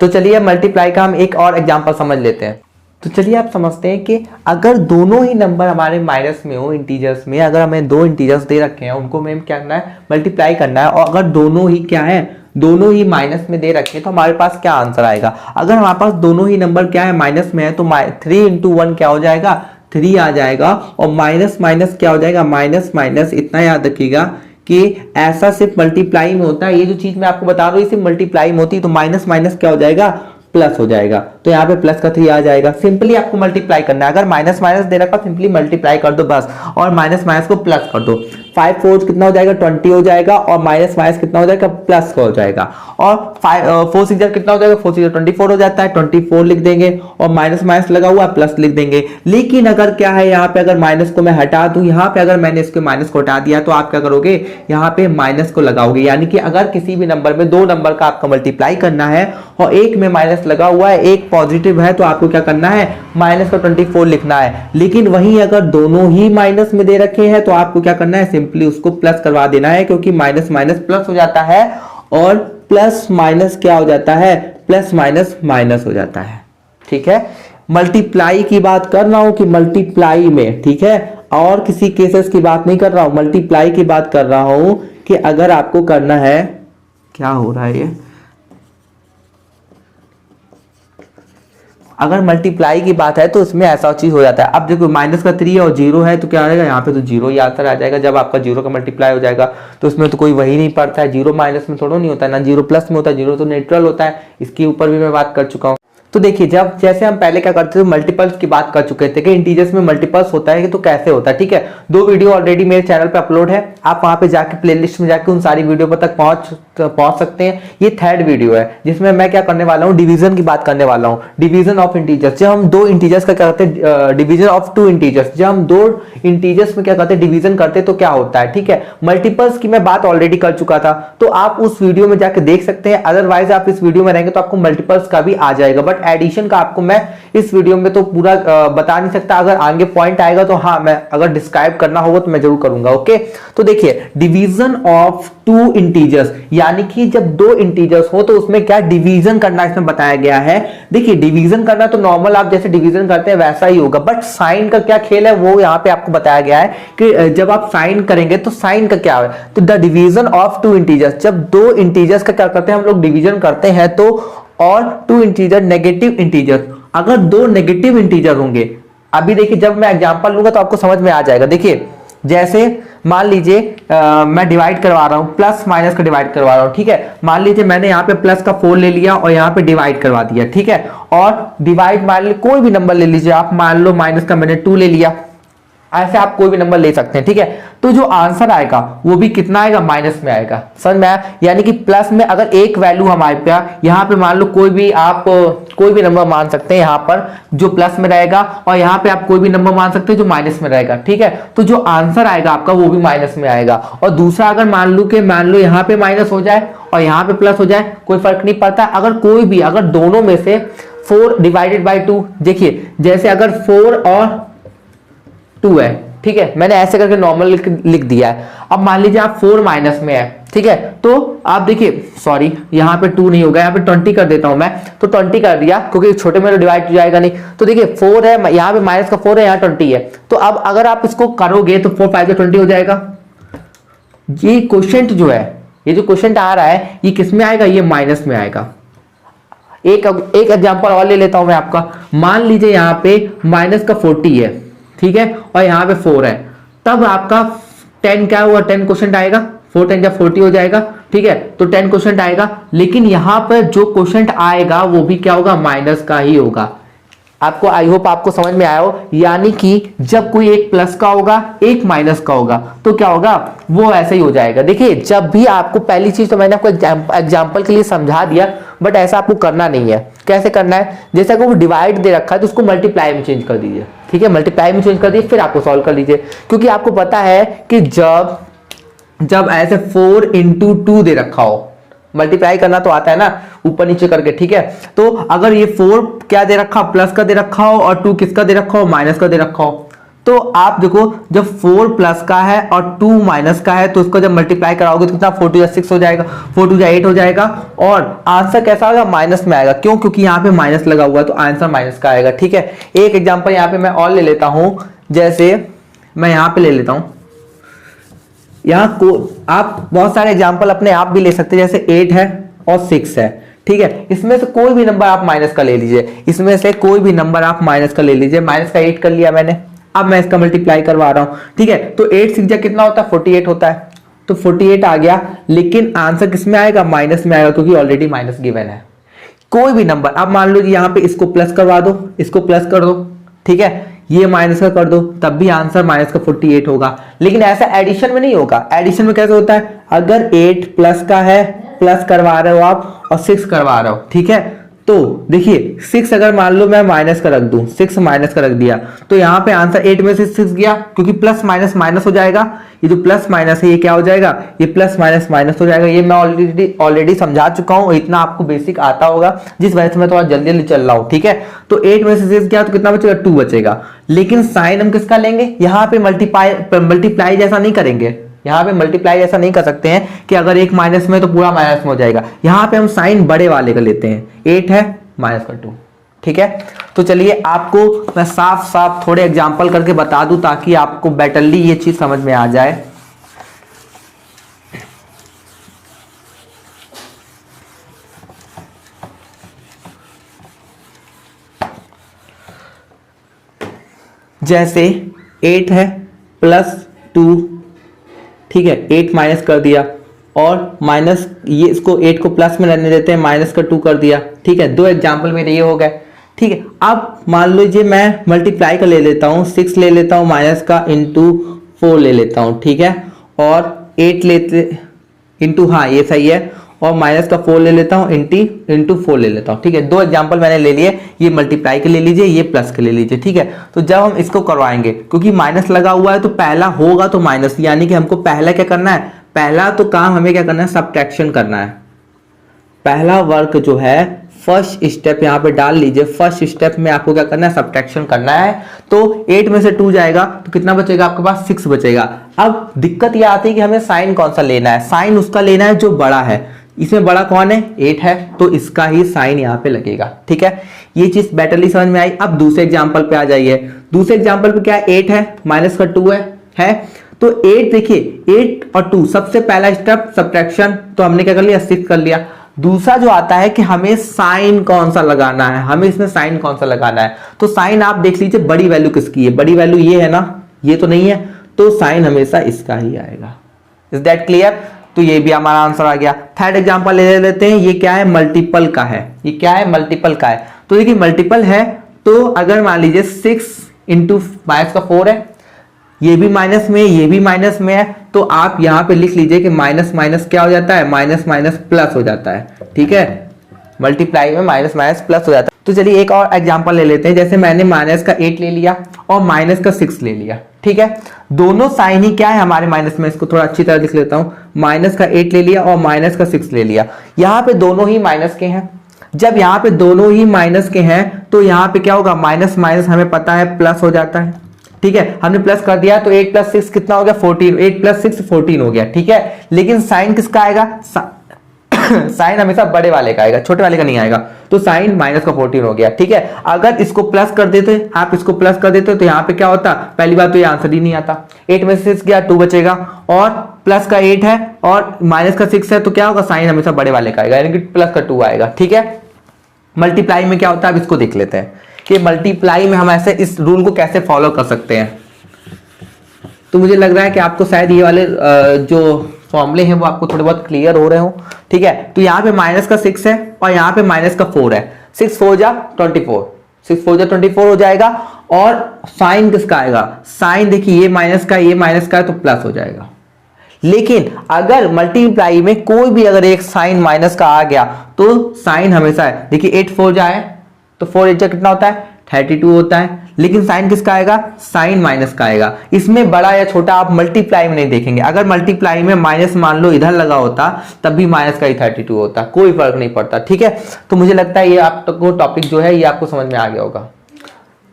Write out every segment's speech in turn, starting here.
तो चलिए मल्टीप्लाई का हम एक और एग्जांपल समझ लेते हैं। तो चलिए आप समझते हैं कि अगर दोनों ही नंबर हमारे माइनस में हो, इंटीजर्स में, अगर हमें दो इंटीजर्स दे रखे हैं, उनको हमें क्या करना है, मल्टीप्लाई करना है, और अगर दोनों ही क्या है, दोनों ही माइनस में दे रखे हैं, तो हमारे पास क्या आंसर आएगा। अगर हमारे पास दोनों ही नंबर क्या है, माइनस में है, तो 3 इंटू 1 क्या हो जाएगा, 3 आ जाएगा, और माइनस माइनस क्या हो जाएगा, माइनस माइनस। इतना याद रखिएगा कि ऐसा सिर्फ मल्टीप्लाई में होता है, ये जो चीज मैं आपको बता रहा हूँ सिर्फ मल्टीप्लाई में होती है। तो माइनस माइनस क्या हो जाएगा, प्लस हो जाएगा। तो यहाँ पे प्लस का 3 आ जाएगा। सिंपली आपको मल्टीप्लाई करना है, अगर माइनस माइनस दे रखा सिंपली मल्टीप्लाई कर दो बस, और माइनस माइनस को प्लस कर दो। 5 4 कितना हो जाएगा, 20 हो जाएगा, और माइनस माइनस कितना हो जाएगा, प्लस का हो जाएगा। और 4 6 कितना हो जाएगा, 4 6 24 हो जाता है, 24 लिख देंगे, और माइनस माइनस लगा हुआ प्लस लिख देंगे। लेकिन अगर क्या है, यहाँ पे अगर माइनस को मैं हटा दूं, यहाँ पे अगर मैंने इसके माइनस को हटा दिया, तो आप क्या करोगे, यहाँ पे माइनस को लगाओगे। यानी कि अगर किसी भी नंबर में दो नंबर का आपका मल्टीप्लाई करना है और एक में माइनस लगा हुआ है, एक पॉजिटिव है, तो आपको क्या करना है, माइनस का 24 लिखना है। लेकिन वहीं अगर दोनों ही माइनस में दे रखे हैं, तो आपको क्या करना है, सिंपली उसको प्लस करवा देना है, क्योंकि माइनस माइनस प्लस हो जाता है, और प्लस माइनस क्या हो जाता है, प्लस माइनस माइनस हो जाता है। ठीक है, मल्टीप्लाई की बात कर रहा हूं कि मल्टीप्लाई में, ठीक है, और किसी केसेस की बात नहीं कर रहा हूं, मल्टीप्लाई की बात कर रहा हूं कि अगर आपको करना है, क्या हो रहा है ये, अगर मल्टीप्लाई की बात है तो उसमें ऐसा चीज हो जाता है। अब देखो माइनस का 3 और 0 है, तो क्या आएगा, यहाँ पे तो 0 ही आंसर आ जाएगा। जब आपका 0 का मल्टीप्लाई हो जाएगा तो उसमें तो कोई वही नहीं पड़ता है, 0 माइनस में थोड़ा नहीं होता है ना, 0 प्लस में होता है, 0 तो न्यूट्रल होता है। इसके ऊपर भी मैं बात कर चुका हूँ। तो देखिए, जब जैसे हम पहले क्या करते थे, मल्टीपल्स की बात कर चुके थे कि इंटीजर्स में मल्टीपल्स होता है कि तो कैसे होता है। ठीक है, 2 वीडियो ऑलरेडी मेरे चैनल पे अपलोड है, आप वहां पे जाके प्लेलिस्ट में जाके उन सारी वीडियो पर तक पहुंच सकते हैं। ये 3rd वीडियो है जिसमें मैं क्या करने वाला हूँ, डिवीजन की बात करने वाला हूँ, डिवीजन ऑफ इंटीजर्स। जब हम दो इंटीजर्स का क्या करते हैं, डिवीजन ऑफ 2 इंटीजर्स, जब हम 2 इंटीजर्स में क्या करते हैं, डिवीजन करते तो क्या होता है। ठीक है, मल्टीपल्स की मैं बात ऑलरेडी कर चुका था, तो आप उस वीडियो में जाके देख सकते हैं। अदरवाइज आप इस वीडियो में रहेंगे तो आपको मल्टीपल्स का भी आ जाएगा, बट एडिशन का आपको मैं इस वीडियो में तो पूरा बता नहीं सकता। अगर आगे पॉइंट आएगा तो हाँ, मैं अगर डिस्क्राइब करना होगा तो मैं जरूर करूंगा। ओके, तो देखिए, डिवीजन ऑफ 2 इंटीजर्स, यानी कि जब 2 इंटीजर्स हो तो उसमें क्या डिवीजन करना इसमें बताया गया है। देखिए, डिवीजन करना तो नॉर्मल आप जैसे डिवीजन करते हैं वैसा ही होगा, बट साइन का क्या खेल है वो यहाँ पे आपको बताया गया है कि जब आप साइन करेंगे तो साइन का क्या है, तो द डिवीजन ऑफ 2 इंटीजर्स, जब 2 इंटीजर्स का क्या करते हैं हम लोग, डिवीजन करते हैं, तो और 2 इंटीजर नेगेटिव इंटीजर, अगर 2 नेगेटिव इंटीजर होंगे, अभी देखिए जब मैं एग्जांपल लूंगा तो आपको समझ में आ जाएगा। देखिए, जैसे मान लीजिए मैं डिवाइड करवा रहा हूं, प्लस माइनस का डिवाइड करवा रहा हूं। ठीक है, मान लीजिए मैंने यहाँ पे प्लस का 4 ले लिया और यहाँ पे डिवाइड करवा दिया। ठीक है, और डिवाइड मान लीजिए कोई भी नंबर ले लीजिए आप, मान लो माइनस का मैंने 2 ले लिया, ऐसे आप कोई भी नंबर ले सकते हैं। ठीक है, तो जो आंसर आएगा वो भी कितना आएगा, माइनस में आएगा। समझ में आया, यानी कि प्लस में अगर एक वैल्यू हमारे पे यहाँ पे मान लो कोई भी आप कोई भी नंबर मान सकते हैं यहाँ पर जो प्लस में रहेगा, और यहाँ पे आप कोई भी नंबर मान सकते हैं जो माइनस में रहेगा। ठीक है, तो जो आंसर आएगा आपका वो भी माइनस में आएगा। और दूसरा, अगर मान लो यहाँ पे माइनस हो जाए और यहाँ पे प्लस हो जाए, कोई फर्क नहीं पड़ता। अगर कोई भी, अगर दोनों में से 4 डिवाइडेड बाई 2, देखिए जैसे अगर 4 और 2 है, ठीक है, मैंने ऐसे करके नॉर्मल लिख दिया है। अब मान लीजिए आप 4 माइनस में है, ठीक है, तो आप देखिए, सॉरी यहाँ पे 2 नहीं होगा, यहाँ पे 20 कर देता हूं मैं, तो 20 कर दिया क्योंकि छोटे में तो डिवाइड हो जाएगा नहीं। तो देखिए 4 है, यहाँ पे माइनस का 4 है, यहाँ 20 है, तो अब अगर आप इसको करोगे तो 4 5 20 हो जाएगा। ये क्वेश्चन जो है, ये जो क्वेश्चन आ रहा है, ये किस में आएगा, ये माइनस में आएगा। एक एग्जांपल और ले लेता हूं मैं आपका। मान लीजिए यहाँ पे माइनस का 40 है, ठीक है, और यहाँ पे 4 है, तब आपका 10 क्या हुआ, 10 क्वेश्चन आएगा, 4 10 या 40 हो जाएगा। ठीक है, तो 10 क्वेश्चन आएगा, लेकिन यहाँ पर जो क्वेश्चन आएगा वो भी क्या होगा, माइनस का ही होगा। आपको, आई होप आपको समझ में आया हो। यानी कि जब कोई एक प्लस का होगा, एक माइनस का होगा, तो क्या होगा, वो ऐसे ही हो जाएगा। देखिए, जब भी आपको, पहली चीज तो मैंने आपको एग्जांपल के लिए समझा दिया, बट ऐसा आपको करना नहीं है। कैसे करना है, जैसे अगर वो डिवाइड दे रखा है तो उसको मल्टीप्लाई में चेंज कर दीजिए। ठीक है, मल्टीप्लाई में चेंज कर दीजिए, फिर आपको सॉल्व कर लीजिए, क्योंकि आपको पता है कि जब ऐसे 4 इंटू 2 दे रखा हो, मल्टीप्लाई करना तो आता है ना, ऊपर नीचे करके। ठीक है, तो अगर ये 4 क्या दे रखा, प्लस का दे रखा हो, और 2 किसका दे रखा हो, माइनस का दे रखा हो, तो आप देखो जब 4 प्लस का है और 2 माइनस का है तो उसको जब मल्टीप्लाई कराओगे तो कितना 4 2 6 हो जाएगा, 4 2 8 हो जाएगा और आंसर कैसा होगा, माइनस में आएगा। क्यों? क्योंकि यहाँ पे माइनस लगा हुआ है तो आंसर माइनस का आएगा। ठीक है, एक एग्जांपल यहाँ पे मैं और ले लेता हूं, जैसे मैं यहाँ पे ले लेता हूं, यहाँ को आप बहुत सारे एग्जाम्पल अपने आप भी ले सकते हैं, जैसे 8 है और 6 है। ठीक है, इसमें से कोई भी नंबर आप माइनस का ले लीजिए, इसमें से कोई भी नंबर आप माइनस का ले लीजिए। माइनस का 8 कर लिया मैंने, अब मैं इसका मल्टीप्लाई करवा रहा हूं। ठीक है, तो 8 6 जा कितना होता है, 48 होता है, तो 48 आ गया, लेकिन आंसर किस में आएगा, माइनस में आएगा, क्योंकि ऑलरेडी माइनस गिवन है। कोई भी नंबर, अब मान लो यहाँ पे इसको प्लस करवा दो, इसको प्लस कर दो, ठीक है, ये माइनस का कर दो, तब भी आंसर माइनस का 48 होगा। लेकिन ऐसा एडिशन में नहीं होगा। एडिशन में कैसे होता है, अगर 8 प्लस का है, प्लस करवा रहे हो आप और 6 करवा रहे हो, ठीक है, तो देखिए 6 अगर मान लो मैं माइनस का रख दूं, 6 माइनस का रख दिया, तो यहाँ पे आंसर 8 में से 6 गया, क्योंकि प्लस माइनस माइनस हो जाएगा। ये जो प्लस माइनस है ये क्या हो जाएगा, ये प्लस माइनस माइनस हो जाएगा। ये मैं ऑलरेडी समझा चुका हूँ, इतना आपको बेसिक आता होगा, जिस वजह से मैं थोड़ा जल्दी जल्दी चल रहा हूँ। ठीक है, तो 8 में से 6 गया तो कितना बचेगा, 2 बचेगा। लेकिन साइन हम किसका लेंगे, यहाँ पे मल्टीप्लाई जैसा नहीं करेंगे, यहाँ पे मल्टीप्लाई ऐसा नहीं कर सकते हैं कि अगर एक माइनस में तो पूरा माइनस में हो जाएगा। यहाँ पे हम साइन बड़े वाले का लेते हैं, 8 है माइनस का 2। ठीक है, तो चलिए आपको मैं साफ साफ थोड़े एग्जांपल करके बता दूं ताकि आपको बेटरली ये चीज समझ में आ जाए। जैसे 8 है प्लस 2, ठीक है, 8 माइनस कर दिया और माइनस ये इसको 8 को प्लस में रहने देते हैं, माइनस का 2 कर दिया। ठीक है, दो एग्जाम्पल मेरे ये हो गए। ठीक है, अब मान लीजिए मैं मल्टीप्लाई का ले लेता हूँ, 6 ले लेता हूँ माइनस का इंटू 4 ले लेता हूँ। ठीक है, और 8 लेते इंटू, हाँ ये सही है, और माइनस का 4 ले लेता हूँ इंटू 4 ले लेता हूँ। ठीक है, दो एग्जाम्पल मैंने ले लिए, ये मल्टीप्लाई के ले लीजिए, ये प्लस के ले लीजिए। ठीक है, तो जब हम इसको करवाएंगे, क्योंकि माइनस लगा हुआ है तो पहला होगा तो माइनस, यानी कि हमको पहला क्या करना है, पहला तो काम हमें क्या करना है, सब्ट्रैक्शन करना है। पहला वर्क जो है, फर्स्ट स्टेप यहाँ पे डाल लीजिए, फर्स्ट स्टेप में आपको क्या करना है, सब्ट्रैक्शन करना है। तो 8 में से 2 जाएगा तो कितना बचेगा आपके पास, 6 बचेगा। अब दिक्कत ये आती है कि हमें साइन कौन सा लेना है, साइन उसका लेना है जो बड़ा है। इसमें बड़ा कौन है, 8 है, तो इसका ही साइन यहाँ पे लगेगा। ठीक है, ये चीज बेटरली समझ में आई। अब दूसरे एग्जाम्पल पे आ जाइए। दूसरे एग्जाम्पल पे क्या है, 8 है माइनस का 2 है तो 8, देखिए 8 और 2 सबसे पहला स्टेप सब्ट्रैक्शन, तो हमने क्या कर लिया, 6 कर लिया। दूसरा जो आता है कि हमें साइन कौन सा लगाना है, हमें इसमें साइन कौन सा लगाना है। तो साइन आप देख लीजिए बड़ी वैल्यू किसकी है, बड़ी वैल्यू ये है ना, ये तो नहीं है, तो साइन हमेशा इसका ही आएगा। Is that clear? तो ये भी हमारा आंसर आ गया। थर्ड एग्जांपल ले लेते हैं, ये क्या है, मल्टीपल का है। ये क्या है, मल्टीपल का है। तो देखिए मल्टीपल है, तो अगर मान लीजिए 6 इंटू माइनस का 4 है, ये भी माइनस में, ये भी माइनस में है, तो आप यहां पे लिख लीजिए कि माइनस माइनस क्या हो जाता है, माइनस माइनस प्लस हो जाता है। ठीक है, मल्टीप्लाई में माइनस माइनस प्लस हो जाता है। तो चलिए एक और एग्जांपल ले लेते हैं। जैसे मैंने माइनस का 8 ले लिया और माइनस का 6 ले लिया। ठीक है, दोनों साइन ही क्या है हमारे माइनस में, इसको थोड़ा अच्छी तरह लिख लेता हूं। माइनस का 8 ले लिया और माइनस का 6 ले लिया। यहाँ पे दोनों ही माइनस के हैं। जब यहाँ पे दोनों ही माइनस के हैं तो यहाँ पे क्या होगा, माइनस माइनस हमें पता है प्लस हो जाता है। ठीक है, हमने प्लस कर दिया तो 8 प्लस 6 कितना हो गया, 14। 8 प्लस 6 14 हो गया। ठीक है, लेकिन साइन किसका आएगा, साइन हमेशा बड़े वाले का आएगा, छोटे वाले का नहीं आएगा। तो साइन माइनस का 14 हो गया। ठीक है, अगर इसको प्लस कर देते, आप इसको प्लस कर देते तो यहाँ पे क्या होता, पहली बात तो ये आंसर ही नहीं आता। 8 में से 6 गया, 2 बचेगा, और प्लस का 8 है और माइनस का 6 है, तो क्या होगा, साइन हमेशा बड़े वाले का आएगा, यानी कि प्लस का 2 आएगा। ठीक है, मल्टीप्लाई में क्या होता है, अब इसको देख लेते हैं कि मल्टीप्लाई में हम ऐसे इस रूल को कैसे फॉलो कर सकते हैं। तो मुझे लग रहा है कि आपको शायद ये वाले जो फॉर्मूले हैं वो आपको थोड़े बहुत क्लियर हो रहे हो। ठीक है, तो यहाँ पे माइनस का 6 है और यहाँ पे माइनस का 4 है। 6 4 जा 24, 6 4 जा 24 हो जाएगा। और साइन किसका आएगा, साइन देखिए ये माइनस का है तो प्लस हो जाएगा। लेकिन अगर मल्टीप्लाई में कोई भी अगर एक साइन माइनस का आ गया तो साइन हमेशा है, देखिए 8 4 जाए तो 4 8 जा कितना होता है, 32 होता है। लेकिन साइन किसका आएगा, साइन माइनस का आएगा। इसमें बड़ा या छोटा आप मल्टीप्लाई में नहीं देखेंगे। अगर मल्टीप्लाई में माइनस मान लो इधर लगा होता तब भी माइनस का ही 32 होता, कोई फर्क नहीं पड़ता। ठीक है, तो मुझे लगता है ये आपको टॉपिक जो है ये आपको समझ में आ गया होगा।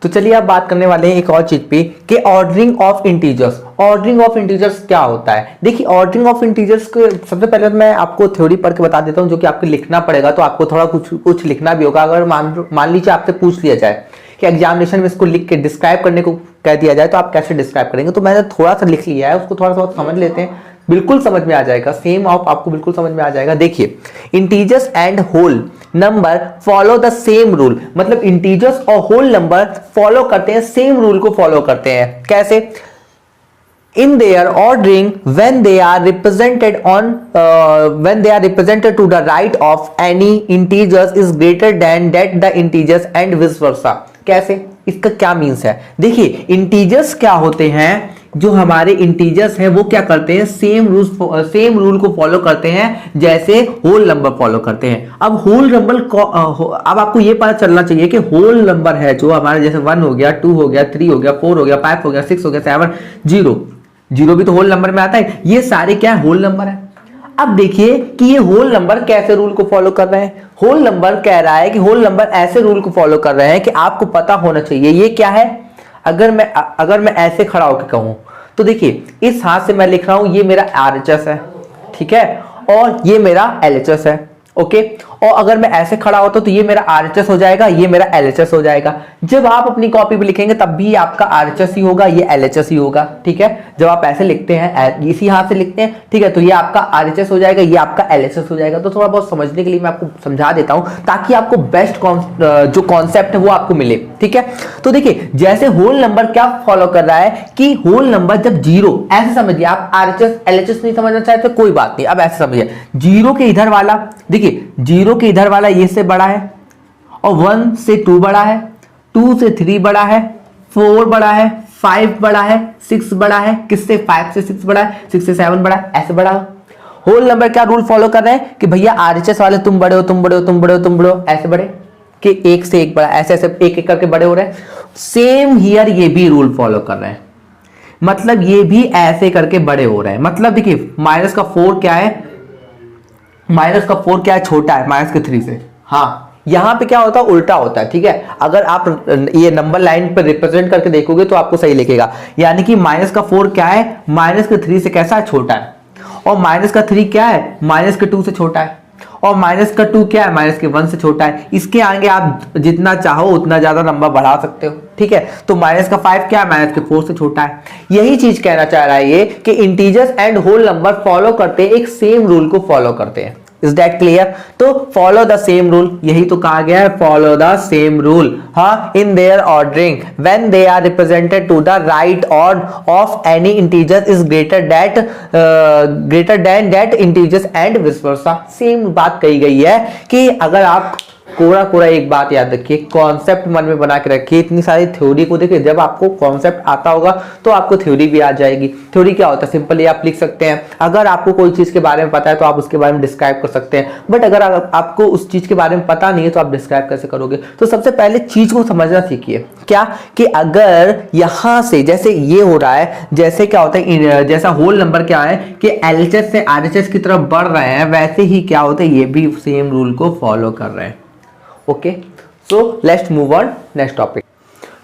तो चलिए अब बात करने वाले हैं एक और चीज पे कि ordering of integers. Ordering of integers क्या होता है? देखिए ऑर्डरिंग ऑफ इंटीजर्स को सबसे पहले मैं आपको थ्योरी पढ़ के बता देता हूं, जो कि आपको लिखना पड़ेगा, तो आपको थोड़ा कुछ लिखना भी होगा। अगर मान लीजिए आपसे पूछ लिया जाए कि एग्जामिनेशन में इसको लिख के डिस्क्राइब करने को कह दिया जाए तो आप कैसे डिस्क्राइब करेंगे, तो मैंने थोड़ा सा लिख लिया है, उसको थोड़ा सा समझ लेते हैं, बिल्कुल समझ में आ जाएगा। सेम आपको बिल्कुल समझ में आ जाएगा। देखिए integers and whole number follow the same rule, मतलब इंटीजर्स और होल नंबर फॉलो करते हैं, सेम रूल को फॉलो करते हैं। कैसे? in their ordering when they are represented to the right of any integers is greater than that the integers and vice versa। कैसे? इसका क्या मीन्स है? देखिए इंटीजर्स क्या होते हैं, जो हमारे इंटीजर्स हैं वो क्या करते हैं, सेम रूल को फॉलो करते हैं जैसे होल नंबर फॉलो करते हैं। अब होल नंबर अब आपको ये पता चलना चाहिए कि होल नंबर है जो हमारे जैसे 1 हो गया, 2 हो गया, 3 हो गया, 4 हो गया, 5 हो गया, 6 हो गया, 7, 0 भी तो होल नंबर में आता है। ये सारे क्या है? होल नंबर है। अब देखिए कि ये होल नंबर कैसे रूल को फॉलो कर रहे हैं। होल नंबर कह रहा है कि होल नंबर ऐसे रूल को फॉलो कर रहे हैं कि आपको पता होना चाहिए ये क्या है। अगर मैं ऐसे खड़ा होकर कहूं तो देखिए इस हाथ से मैं लिख रहा हूं ये मेरा RHS है, ठीक है, और ये मेरा LHS है, ओके। और अगर मैं ऐसे खड़ा होता तो ये मेरा RHS हो जाएगा, ये मेरा LHS हो जाएगा। जब आप अपनी कॉपी पे लिखेंगे तब भी आपका RHS ही होगा, ये LHS ही होगा, ठीक है। जब आप ऐसे लिखते हैं, इसी हाथ से लिखते हैं, ठीक है, तो ये आपका RHS हो जाएगा, ये आपका LHS हो जाएगा। तो थोड़ा बहुत समझने के लिए मैं आपको समझा देता हूं ताकि आपको बेस्ट जो कॉन्सेप्ट है वो आपको मिले, ठीक है। तो देखिए जैसे होल नंबर क्या फॉलो कर रहा है कि होल नंबर जब 0, ऐसे समझिए आप RHS LHS नहीं समझना चाहते कोई बात नहीं, अब ऐसे समझिए 0 के इधर वाला, देखिए 0 के इधर वाला ये से बड़ा है, और 1 से 2 बड़ा है, 2 से 3 बड़ा है, 4 बड़ा है, 5 बड़ा है, 6 बड़ा है, किससे 5 से 6 बड़ा है, 6 से 7 बड़ा है, ऐसे बड़ा। होल नंबर क्या रूल फॉलो कर रहे हैं कि भैया RHS वाले तुम बड़े हो, तुम बड़े हो, तुम बड़े हो, तुम बड़े हो, ऐसे बड़े कि 1 से 1 बड़ा, ऐसे ऐसे एक एक करके बड़े हो रहे हैं। सेम हियर ये भी रूल फॉलो कर रहे हैं, मतलब ये भी ऐसे करके बड़े हो रहे हैं। मतलब देखिए माइनस का 4 क्या है, माइनस का 4 क्या है, छोटा है माइनस के 3 से। हाँ यहां पे क्या होता है, उल्टा होता है, ठीक है। अगर आप ये नंबर लाइन पर रिप्रेजेंट करके देखोगे तो आपको सही लिखेगा, यानी कि माइनस का 4 क्या है, माइनस के 3 से कैसा है, छोटा है। और माइनस का 3 क्या है, माइनस के 2 से छोटा है। और माइनस का 2 क्या है, माइनस के 1 से छोटा है। इसके आगे आप जितना चाहो उतना ज्यादा नंबर बढ़ा सकते हो, ठीक है। तो माइनस का 5 क्या है, माइनस के 4 से छोटा है। यही चीज कहना चाह रहा है ये कि integers and whole number follow करते हैं, एक सेम रूल को फॉलो करते हैं। Is that clear? तो फॉलो द सेम रूल, यही तो कहा गया है, फॉलो द सेम रूल। हाँ, in their ordering when they are represented to the right of any integer is greater than that integers and vice versa. Same बात कही गई है कि अगर आप कोरा एक बात याद रखिए, कॉन्सेप्ट मन में बना के रखिए। इतनी सारी थ्योरी को देखिए, जब आपको कॉन्सेप्ट आता होगा तो आपको थ्योरी भी आ जाएगी। थ्योरी क्या होता है, सिंपली आप लिख सकते हैं। अगर आपको कोई चीज के बारे में पता है तो आप उसके बारे में डिस्क्राइब कर सकते हैं, बट अगर आपको उस चीज के बारे में पता नहीं है तो आप डिस्क्राइब कैसे करोगे। तो सबसे पहले चीज को समझना सीखिए, क्या कि अगर यहां से जैसे ये हो रहा है, जैसे क्या होता है, जैसा होल नंबर क्या है कि LHS से RHS की तरफ बढ़ रहे हैं, वैसे ही क्या होता है, ये भी सेम रूल को फॉलो कर रहे हैं। Okay, so let's move on next topic.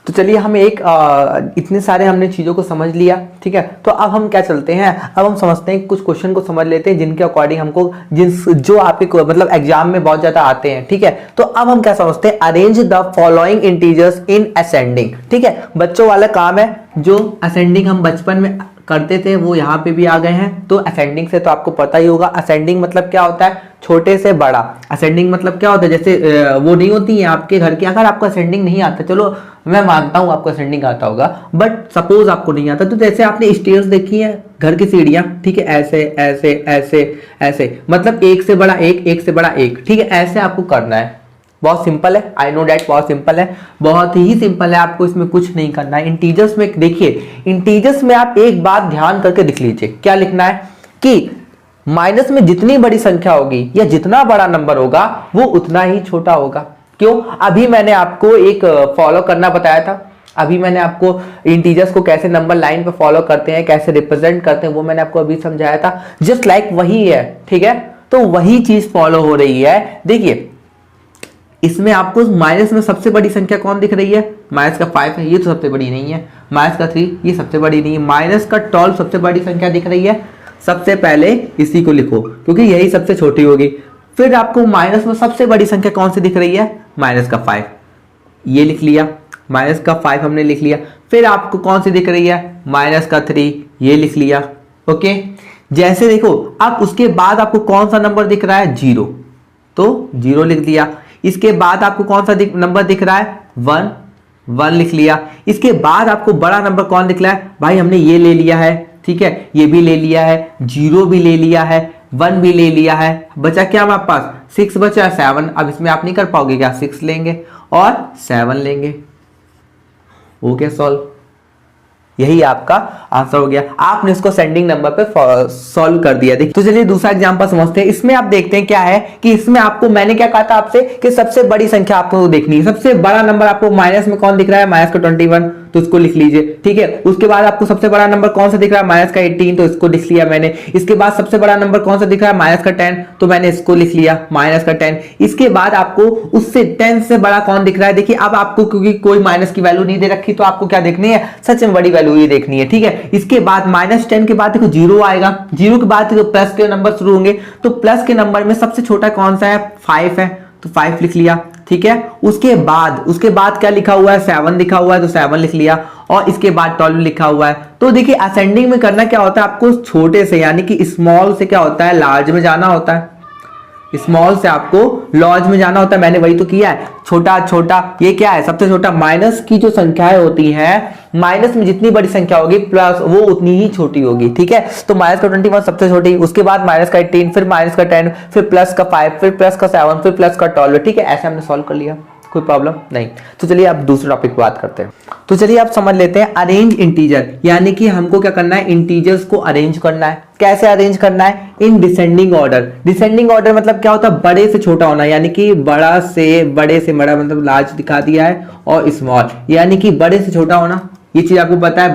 तो चलिए हम इतने सारे हमने चीज़ों को समझ लिया, ठीक है। तो अब हम क्या चलते हैं, अब हम समझते हैं, कुछ क्वेश्चन को समझ लेते हैं जिनके अकॉर्डिंग हमको जो आपके मतलब एग्जाम में बहुत ज़्यादा आते हैं, ठीक है। तो अब हम क्या समझते हैं, arrange the following integers in ascending, ठीक है। बच्चों वाला काम है, जो असेंडिंग हम बचपन में करते थे वो यहाँ पे भी आ गए हैं। तो असेंडिंग से तो आपको पता ही होगा, असेंडिंग मतलब क्या होता है, छोटे से बड़ा। असेंडिंग मतलब क्या होता है, जैसे वो नहीं होती है आपके घर की, अगर आपको असेंडिंग नहीं आता, चलो मैं मानता हूँ आपको असेंडिंग आता होगा, बट सपोज आपको नहीं आता, तो जैसे आपने स्टेयर्स देखी है, घर की सीढ़ियां, ठीक है, ऐसे ऐसे ऐसे ऐसे, मतलब एक से बड़ा एक, एक से बड़ा एक, ठीक है, ऐसे आपको करना है। बहुत सिंपल है, आई नो डैट, बहुत सिंपल है, बहुत ही सिंपल है, आपको इसमें कुछ नहीं करना है। इंटीजर्स में देखिए, इंटीजर्स में आप एक बात ध्यान करके लिख लीजिए, क्या लिखना है कि माइनस में जितनी बड़ी संख्या होगी या जितना बड़ा नंबर होगा वो उतना ही छोटा होगा। क्यों? अभी मैंने आपको एक फॉलो करना बताया था, अभी मैंने आपको इंटीजर्स को कैसे नंबर लाइन पे फॉलो करते हैं, कैसे रिप्रेजेंट करते हैं, वो मैंने आपको अभी समझाया था। जस्ट लाइक वही है, ठीक है। तो वही चीज फॉलो हो रही है। देखिए इसमें आपको माइनस में सबसे बड़ी संख्या कौन दिख रही है? माइनस का 5 है, ये तो सबसे बड़ी नहीं है। माइनस का 3 ये सबसे बड़ी नहीं है। माइनस का 12 सबसे बड़ी संख्या दिख रही है। सबसे पहले इसी को लिखो क्योंकि यही सबसे छोटी होगी। फिर आपको माइनस में सबसे बड़ी संख्या कौन सी दिख रही है? माइनस का 5, ये लिख लिया। माइनस का 5 हमने लिख लिया। फिर आपको कौन सी दिख रही है? माइनस का 3, ये लिख लिया। ओके, जैसे देखो अब उसके बाद आपको कौन सा नंबर दिख रहा है? 0, तो 0 लिख दिया। इसके बाद आपको कौन सा नंबर दिख रहा है? 1, 1 लिख लिया। इसके बाद आपको बड़ा नंबर कौन दिख रहा है? भाई हमने ये ले लिया है, ठीक है, ये भी ले लिया है, 0 भी ले लिया है, 1 भी ले लिया है। बचा क्या हमारे पास? 6 बचा, 7। अब इसमें आप नहीं कर पाओगे क्या? 6 लेंगे और 7 लेंगे। हो गया सॉल्व। यही आपका आंसर हो गया। आपने इसको सेंडिंग नंबर पे सॉल्व कर दिया। देखिए, तो चलिए दूसरा एग्जांपल समझते हैं। इसमें आप देखते हैं क्या है कि इसमें आपको मैंने क्या कहा था आपसे कि सबसे बड़ी संख्या आपको देखनी है। सबसे बड़ा नंबर आपको माइनस में कौन दिख रहा है? माइनस का 21, तो इसको लिख लीजिए, ठीक है। उसके बाद आपको सबसे बड़ा नंबर कौन सा दिख रहा है? माइनस का 18, तो इसको लिख लिया मैंने। इसके बाद सबसे बड़ा नंबर कौन सा दिख रहा है? माइनस का 10, तो मैंने इसको लिख लिया, माइनस का 10। इसके बाद आपको उससे 10 से बड़ा कौन दिख रहा है? देखिए अब आपको क्योंकि कोई माइनस की वैल्यू नहीं दे रखी तो आपको क्या देखनी है? सच में बड़ी वैल्यू ही देखनी है, ठीक है। इसके बाद माइनस 10 के बाद देखो 0 आएगा। 0 के बाद देखो प्लस के नंबर शुरू होंगे, तो प्लस के नंबर में सबसे छोटा कौन सा है? 5 है, तो 5 लिख लिया, ठीक है। उसके बाद क्या लिखा हुआ है? 7 लिखा हुआ है, तो 7 लिख लिया। और इसके बाद 12 लिखा हुआ है। तो देखिए असेंडिंग में करना क्या होता है आपको? छोटे से यानी कि स्मॉल से क्या होता है? लार्ज में जाना होता है। स्मॉल से आपको लार्ज में जाना होता है। मैंने वही तो किया है, छोटा छोटा। ये क्या है? सबसे छोटा। माइनस की जो संख्याएं होती हैं, माइनस में जितनी बड़ी संख्या होगी प्लस वो उतनी ही छोटी होगी, ठीक है। तो माइनस का 21 सबसे छोटी, उसके बाद माइनस का 18, फिर माइनस का 10, फिर प्लस का 5, फिर प्लस का 7, फिर प्लस का 12, ठीक है। ऐसे हमने सॉल्व कर लिया, कोई प्रॉब्लम नहीं। तो चलिए अब दूसरे टॉपिक पे बात करते हैं। तो चलिए आप समझ लेते हैं अरेंज इंटीजर, यानी कि हमको क्या करना है? इंटीजर्स को अरेंज करना है। कैसे अरेंज करना है? In descending order. Descending order मतलब क्या होता है? बड़े से छोटा होना, यानी कि बड़े से बड़ा मतलब लार्ज दिखा दिया है, और स्मॉल यानी कि बड़े से छोटा होना। ये चीज आपको पता है,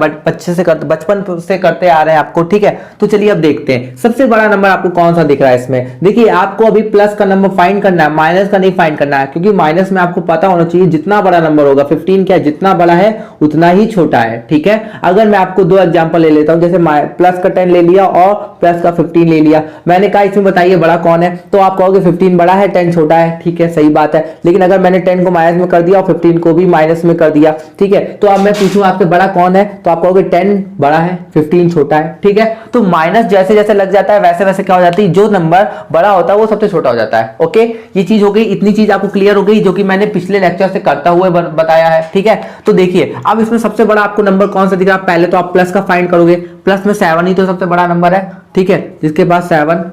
बचपन से करते आ रहे हैं आपको, ठीक है। तो चलिए अब देखते हैं सबसे बड़ा नंबर आपको कौन सा दिख रहा है इसमें। देखिए आपको अभी प्लस का नंबर फाइंड करना है, माइनस का नहीं फाइंड करना है, क्योंकि माइनस में आपको पता होना चाहिए जितना बड़ा नंबर होगा 15 क्या जितना बड़ा है उतना ही छोटा है, ठीक है। अगर मैं आपको 2 एग्जाम्पल ले लेता हूं, जैसे प्लस का 10 ले लिया और प्लस का 15 ले लिया। मैंने कहा इसमें बताइए बड़ा कौन है, तो आप कहोगे 15 बड़ा है 10 छोटा है, ठीक है, सही बात है। लेकिन अगर मैंने 10 को माइनस में कर दिया और 15 को भी माइनस में कर दिया, ठीक है, तो अब मैं पूछूं आपसे बड़ा कौन है, तो आप कहोगे 10 बड़ा है 15 छोटा है, ठीक है। तो माइनस जैसे जैसे लग जाता है वैसे वैसे क्या हो जाती है? जो नंबर बड़ा होता है वो सबसे छोटा हो जाता है। ओके, ये चीज हो गई। इतनी चीज आपको क्लियर हो गई जो कि मैंने पिछले लेक्चर से करता हुआ बताया है, ठीक है। तो देखिए अब इसमें सबसे बड़ा आपको नंबर कौन सा दिख रहा है? पहले तो आप प्लस का फाइंड करोगे, प्लस में 7 ही तो सबसे बड़ा नंबर है, ठीक है, जिसके बाद 7।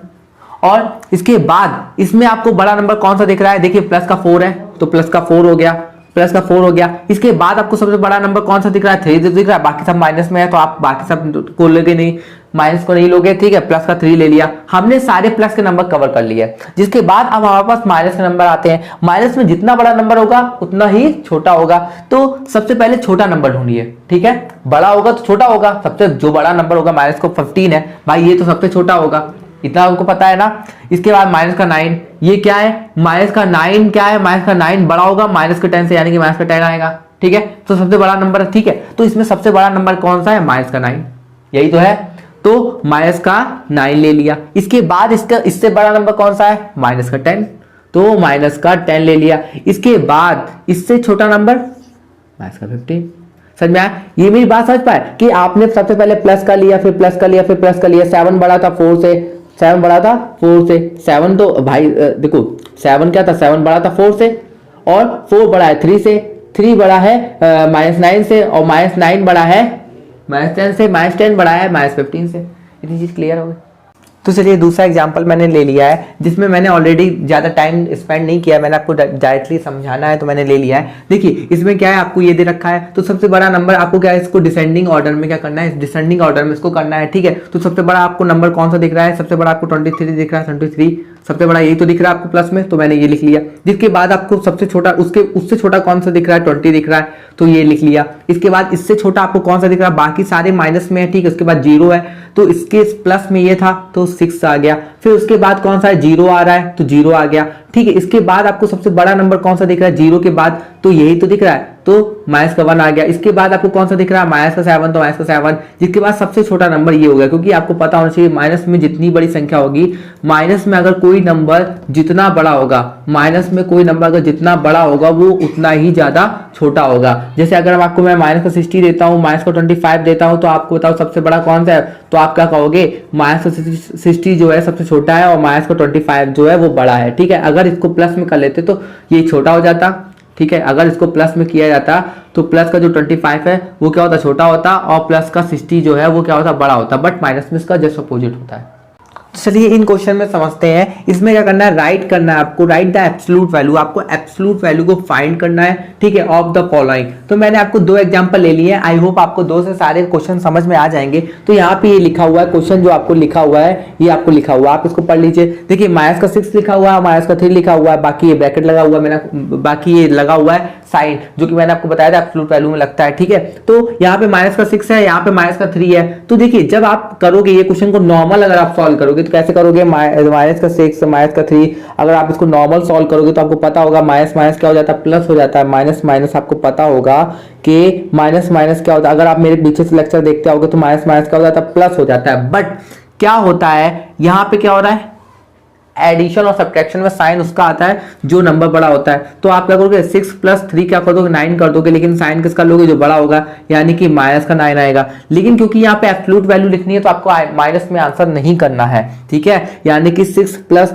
और इसके बाद इसमें आपको बड़ा नंबर कौन सा दिख रहा है? देखिए प्लस का 4 है, तो प्लस का 4 हो गया, प्लस का 4 हो गया। इसके बाद आपको सबसे बड़ा नंबर कौन सा दिख रहा है? 3 दिख रहा है, बाकी सब माइनस में है, तो आप बाकी सब को लोगे नहीं, माइनस को नहीं लोगे, ठीक है। प्लस का 3 ले लिया, हमने सारे प्लस के नंबर कवर कर लिए। जिसके बाद अब हमारे पास माइनस के नंबर आते हैं। माइनस में जितना बड़ा नंबर होगा उतना ही छोटा होगा, तो सबसे पहले छोटा नंबर ढूंढिए, ठीक है। बड़ा होगा तो छोटा होगा, सबसे जो बड़ा नंबर होगा माइनस को 15 है भाई, ये तो सबसे छोटा होगा, इतना आपको पता है ना। इसके बाद माइनस का 9, ये क्या है? माइनस का 9 क्या है? माइनस का 9 बड़ा होगा माइनस के 10 से, यानी कि माइनस का 10 आएगा, ठीक है। तो सबसे बड़ा नंबर है, ठीक है। तो इसमें सबसे बड़ा नंबर कौन सा है? माइनस का 9, यही तो है। तो माइनस का 9 ले लिया। इसके बाद इससे बड़ा नंबर कौन सा है? माइनस का 10, तो माइनस का 10 ले लिया। इसके बाद इससे छोटा नंबर माइनस का 15। समझ में आया? ये मेरी बात समझ पाए कि आपने सबसे पहले प्लस का लिया, फिर प्लस का लिया, फिर प्लस का लिया। 7 बड़ा था 4 से, 7 बड़ा था 4 से, 7 तो भाई देखो 7 क्या था? 7 बड़ा था 4 से, और 4 बड़ा है 3 से, 3 बड़ा है -9 से, और -9 बड़ा है -10 से, -10 बड़ा है -15 से। इतनी चीज क्लियर हो गई। तो चलिए दूसरा एग्जांपल मैंने ले लिया है, जिसमें मैंने ऑलरेडी ज़्यादा टाइम स्पेंड नहीं किया, मैंने आपको डायरेक्टली समझाना है तो मैंने ले लिया है। देखिए इसमें क्या है, आपको ये दे रखा है, तो सबसे बड़ा नंबर आपको क्या है, इसको डिसेंडिंग ऑर्डर में क्या करना है, डिसेंडिंग ऑर्डर में इसको करना है, ठीक है। तो सबसे बड़ा आपको नंबर कौन सा दिख रहा है? सबसे बड़ा आपको 23 दिख रहा है, 23 सबसे बड़ा यही तो दिख रहा है आपको प्लस में, तो मैंने ये लिख लिया। जिसके बाद आपको सबसे छोटा उससे छोटा कौन सा दिख रहा है? 20 दिख रहा है, तो ये लिख लिया। इसके बाद इससे छोटा आपको कौन सा दिख रहा है? बाकी सारे माइनस में है, ठीक है। उसके बाद 0 है, तो इसके प्लस में ये था तो 6 आ गया। फिर उसके बाद कौन सा है? 0 आ रहा है, तो 0 आ गया। ठीक है। इसके बाद आपको सबसे बड़ा नंबर कौन सा दिख रहा है जीरो के बाद, तो यही तो दिख रहा है, तो माइनस का 1 आ गया। इसके बाद आपको कौन सा दिख रहा है माइनस का 7, तो माइनस का 7। जिसके बाद सबसे छोटा नंबर ये हो गया, क्योंकि आपको पता होना चाहिए माइनस में जितनी बड़ी संख्या होगी, माइनस में अगर कोई नंबर जितना बड़ा होगा, माइनस में कोई नंबर अगर जितना बड़ा होगा वो उतना ही ज्यादा छोटा होगा। जैसे अगर आपको मैं माइनस का 60 देता हूँ, माइनस का 25 देता हूँ, तो आपको बताओ सबसे बड़ा कौन सा है, तो आप क्या कहोगे माइनस का 60 जो है सबसे छोटा है और माइनस का 25 जो है वो बड़ा है। ठीक है, अगर इसको प्लस में कर लेते तो ये छोटा हो जाता। ठीक है, अगर इसको प्लस में किया जाता तो प्लस का जो 25 है वो क्या होता छोटा होता और प्लस का 60 जो है वो क्या होता बड़ा होता, बट माइनस में इसका जस्ट अपोजिट होता है। चलिए इन क्वेश्चन में समझते हैं। इसमें क्या करना है, राइट करना है आपको, राइट द एब्सोल्यूट वैल्यू, आपको एब्सोल्यूट वैल्यू को फाइंड करना है। ठीक है, ऑफ द फॉलोइंग। तो मैंने आपको 2 एग्जांपल ले लिए हैं, आई होप आपको 2 से सारे क्वेश्चन समझ में आ जाएंगे। तो यहाँ पे ये लिखा हुआ है क्वेश्चन, जो आपको लिखा हुआ है ये आपको लिखा हुआ है, आप इसको पढ़ लीजिए। देखिए माइनस का 6 लिखा हुआ है, माइनस का 3 लिखा हुआ है, बाकी ये ब्रैकेट लगा हुआ है, मैंने बाकी ये लगा हुआ है साइन, जो कि मैंने आपको बताया था एब्सोल्यूट वैल्यू में लगता है। ठीक है, तो यहाँ पे माइनस का 6 है, यहाँ पे माइनस का 3 है। तो देखिए जब आप करोगे ये क्वेश्चन को नॉर्मल अगर आप सॉल्व करोगे तो कैसे करोगे, माइनस का 6 माइनस का 3, अगर आप इसको नॉर्मल सॉल्व करोगे तो आपको पता होगा माइनस माइनस क्या हो जाता है प्लस हो जाता है, माइनस माइनस आपको पता होगा कि माइनस माइनस क्या होता है, अगर आप मेरे पीछे से लेक्चर देखते होगे तो माइनस माइनस क्या हो जाता है प्लस हो जाता है। बट क्या होता है यहाँ पे क्या हो रहा है, एडिशन और सब्ट्रैक्शन में साइन उसका आता है जो नंबर बड़ा होता है। तो आप क्या करोगे 6 + 3 क्या कर दोगे 9 कर दोगे, लेकिन साइन किसका लोगे जो बड़ा होगा, यानी कि माइनस का 9 आएगा। लेकिन क्योंकि यहाँ पे एब्सोल्यूट वैल्यू लिखनी है तो आपको माइनस में आंसर नहीं करना है। ठीक है, यानी कि 6 +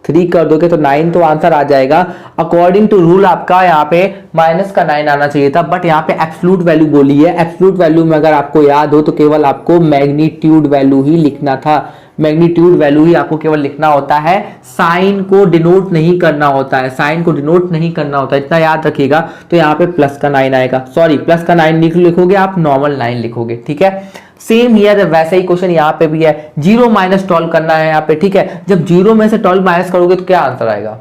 3 कर दोगे तो 9 तो आंसर आ जाएगा। अकॉर्डिंग टू रूल आपका यहाँ पे माइनस का 9 आना चाहिए था, बट यहाँ पे एब्सोल्यूट वैल्यू बोली है। एब्सोल्यूट वैल्यू में अगर आपको याद हो तो केवल आपको मैग्नीट्यूड वैल्यू ही लिखना था, मैग्नीट्यूड वैल्यू ही आपको केवल लिखना होता है, साइन को डिनोट नहीं करना होता है, साइन को डिनोट नहीं करना होता है, इतना याद रखिएगा। तो यहाँ पे प्लस का 9 आएगा, सॉरी प्लस का 9 लिखोगे आप, नॉर्मल 9 लिखोगे। ठीक है, सेम हियर वैसे ही क्वेश्चन यहाँ पे भी है, 0 - 12 करना है यहाँ पे। ठीक है, जब 0 में से 12 माइनस करोगे तो क्या आंसर आएगा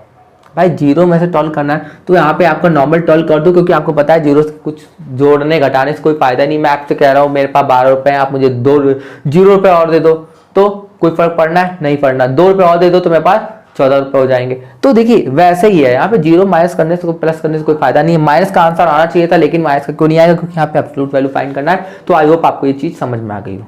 भाई, 0 में से 12 करना है तो यहाँ पे आपका नॉर्मल 12 कर दो, क्योंकि आपको पता है 0 से कुछ जोड़ने घटाने से कोई फायदा नहीं। मैं आपसे कह रहा हूँ मेरे पास 12 रुपए हैं, आप मुझे 0 रुपए और दे दो तो कोई फर्क पड़ना है नहीं पड़ना, 2 रुपए और दे दो तो मेरे पास 14 रुपए हो जाएंगे। तो देखिए वैसे ही है, यहाँ पे 0 माइनस करने से प्लस करने से कोई फायदा नहीं है। माइनस का आंसर आना चाहिए था, लेकिन माइनस का क्यों नहीं आएगा, क्योंकि यहाँ पे एब्सोल्यूट वैल्यू फाइंड करना है। तो आई होप आपको ये चीज समझ में आ गई हो।